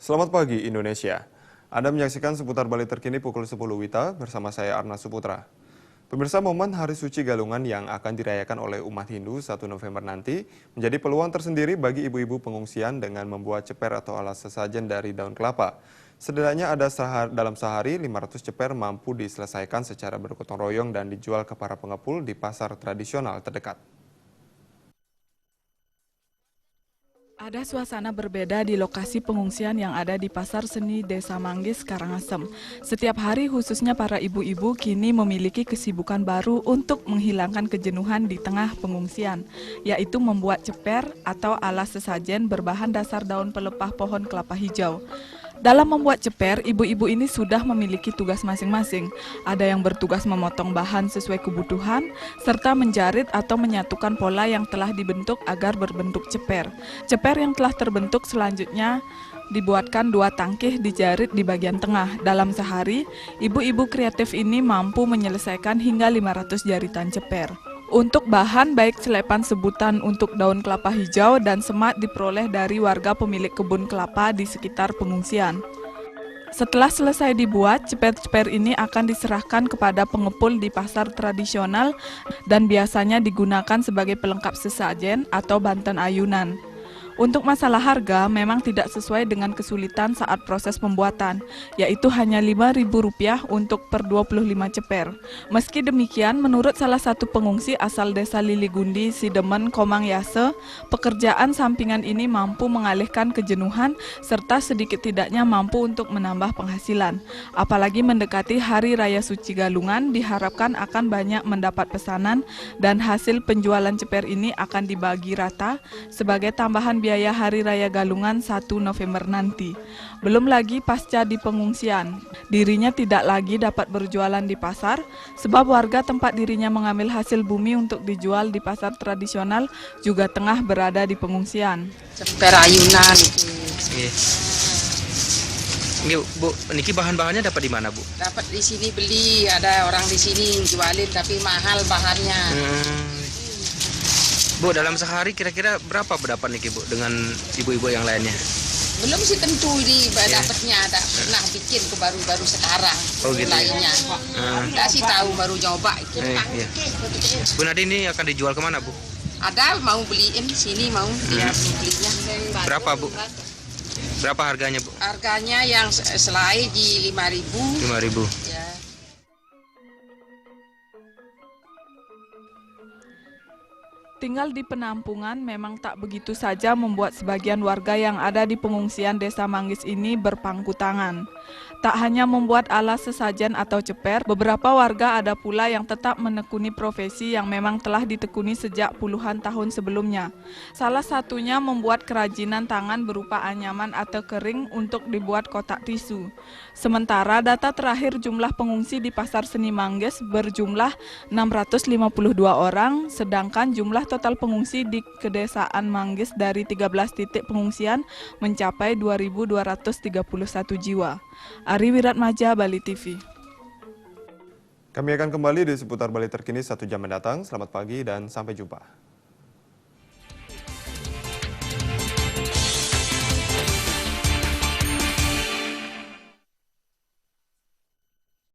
Selamat pagi Indonesia. Anda menyaksikan seputar Bali terkini pukul 10 WITA bersama saya Arna Suputra. Pemirsa, momen Hari Suci Galungan yang akan dirayakan oleh umat Hindu 1 November nanti menjadi peluang tersendiri bagi ibu-ibu pengungsian dengan membuat ceper atau alas sesajen dari daun kelapa. Setidaknya dalam sehari 500 ceper mampu diselesaikan secara bergotong royong dan dijual ke para pengepul di pasar tradisional terdekat. Ada suasana berbeda di lokasi pengungsian yang ada di Pasar Seni Desa Manggis, Karangasem. Setiap hari khususnya para ibu-ibu kini memiliki kesibukan baru untuk menghilangkan kejenuhan di tengah pengungsian, yaitu membuat ceper atau alas sesajen berbahan dasar daun pelepah pohon kelapa hijau. Dalam membuat ceper, ibu-ibu ini sudah memiliki tugas masing-masing. Ada yang bertugas memotong bahan sesuai kebutuhan, serta menjarit atau menyatukan pola yang telah dibentuk agar berbentuk ceper. Ceper yang telah terbentuk selanjutnya dibuatkan 2 tangkih dijarit di bagian tengah. Dalam sehari, ibu-ibu kreatif ini mampu menyelesaikan hingga 500 jaritan ceper. Untuk bahan, baik selepan sebutan untuk daun kelapa hijau dan semat diperoleh dari warga pemilik kebun kelapa di sekitar pengungsian. Setelah selesai dibuat, ceper-ceper ini akan diserahkan kepada pengepul di pasar tradisional dan biasanya digunakan sebagai pelengkap sesajen atau banten ayunan. Untuk masalah harga memang tidak sesuai dengan kesulitan saat proses pembuatan, yaitu hanya Rp5.000 untuk per 25 ceper. Meski demikian, menurut salah satu pengungsi asal desa Liligundi, Sidemen, Komang Yase, pekerjaan sampingan ini mampu mengalihkan kejenuhan serta sedikit tidaknya mampu untuk menambah penghasilan. Apalagi mendekati Hari Raya Suci Galungan, diharapkan akan banyak mendapat pesanan dan hasil penjualan ceper ini akan dibagi rata sebagai tambahan biaya Hari Raya Galungan 1 November nanti. Belum lagi pasca di pengungsian, dirinya tidak lagi dapat berjualan di pasar sebab warga tempat dirinya mengambil hasil bumi untuk dijual di pasar tradisional juga tengah berada di pengungsian. Ceper ayunan. Ini Bu, niki bahan-bahannya dapat di mana Bu? Dapat di sini beli, ada orang di sini jualin tapi mahal bahannya. Bu, dalam sehari kira-kira berapa berdapat niki Bu dengan ibu-ibu yang lainnya? Belum sih tentu di dapatnya, ada pernah bikin ke baru-baru sekarang. Oh, gitu. Lainnya. Enggak sih tahu, baru nyoba itu. Iya. Bu, nanti ini akan dijual kemana Bu? Ada mau beliin sini mau dia belinya. Berapa Bu? Berapa harganya Bu? Harganya yang selai di 5.000. 5.000. Ya. Tinggal di penampungan memang tak begitu saja membuat sebagian warga yang ada di pengungsian Desa Manggis ini berpangku tangan. Tak hanya membuat alas sesajen atau ceper, beberapa warga ada pula yang tetap menekuni profesi yang memang telah ditekuni sejak puluhan tahun sebelumnya. Salah satunya membuat kerajinan tangan berupa anyaman atau kering untuk dibuat kotak tisu. Sementara data terakhir jumlah pengungsi di Pasar Seni Manggis berjumlah 652 orang, sedangkan jumlah total pengungsi di Kedesaan Manggis dari 13 titik pengungsian mencapai 2.231 jiwa. Ari Wiratmaja, Bali TV. Kami akan kembali di seputar Bali terkini 1 jam mendatang. Selamat pagi dan sampai jumpa.